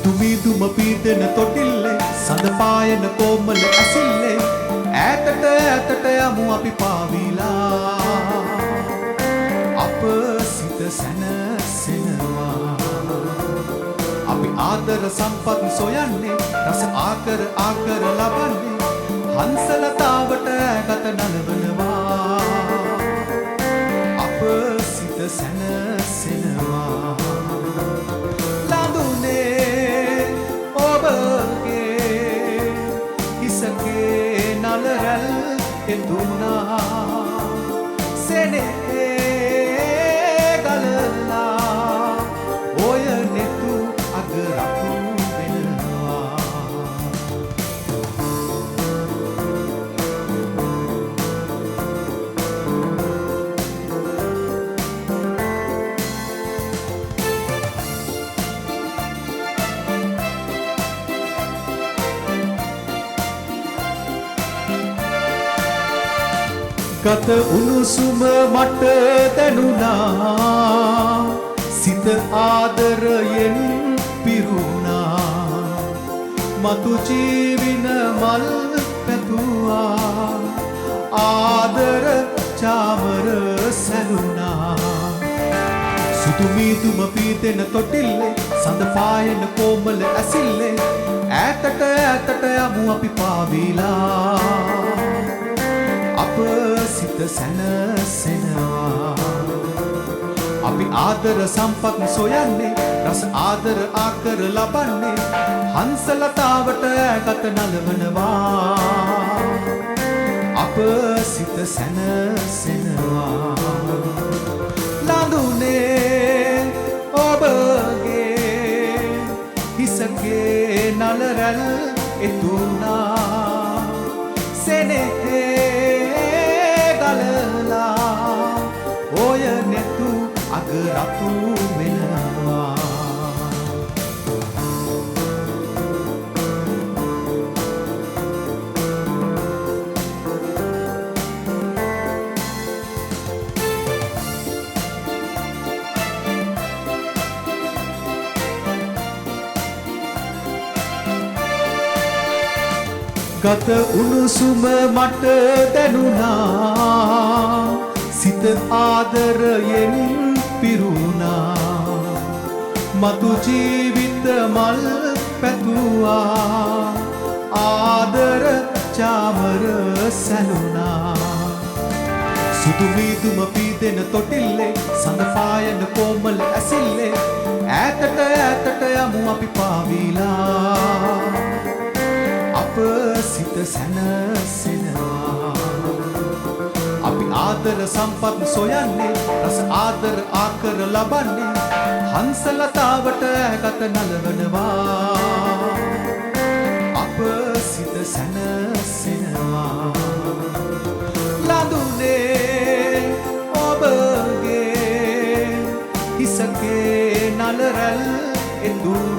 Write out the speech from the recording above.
සුදුමිදුම පීදෙන තොටිල්ලේ සඳ පායන කොමල ඇසිල්ලේ ඈතට ඈතට යමු අපි පාවිලා අප සිත සැනසෙනවා අපි ආදර සම්පත් සොයන්නේ රස ආකර ආකර ලබන්නේ හංසලතාවට ඈගත නලවනවා අප සිත සැනසෙනවා ලඳුනේ ඔබගේ හිසගේ නලරැල් එතුනා සෙනේ ගලලා ඔය නෙතු අගරතු වෙනවා ගත උණුසුම මට දැනුණා සිත ආදරයෙන් පිරුණා මතු ජීවින මල් පැතුවා ආදර චාමර සැලුණා සුදුමිදුම පීදෙන තොටිල්ලේ සඳ පායන කොමල ඇසිල්ලේ ඈතට ඈතට යමු අපි පාවිලා අප සිත සැනසෙනවා අපි ආදර සම්පත් සොයන්නේ රස ආදර ආකර ලබන්නේ හංසලතාවට ඈගත නලවනවා අප සිත සැනසෙනවා ලඳුනේ ඔබගේ හිසගේ නලරැල් එතුනා සෙනේ ඔය නෙතු අගරතු වෙනවා ගත උණුසුම මට දැනුණා සිත ආදරයෙන් පිරුණා මතු ජීවිත මල් පැතුවා ආදර චාමර සැලුණා සුදුමිදුම පීදෙන තොටිල්ලේ සඳ පායන කොමල ඇසිල්ලේ ඈතට ඈතට යමු අපි පාවිලා අප සිත සැනසෙනවා අපි ආදර සම්පත් සොයන්නේ රස ආදර ආකර ලබන්නේ හංසලතාවට ඈගත නලවනවා අප සිත සැනසෙනවා ලඳුනේ ඔබගේ හිසගේ නලරැල් එතුනා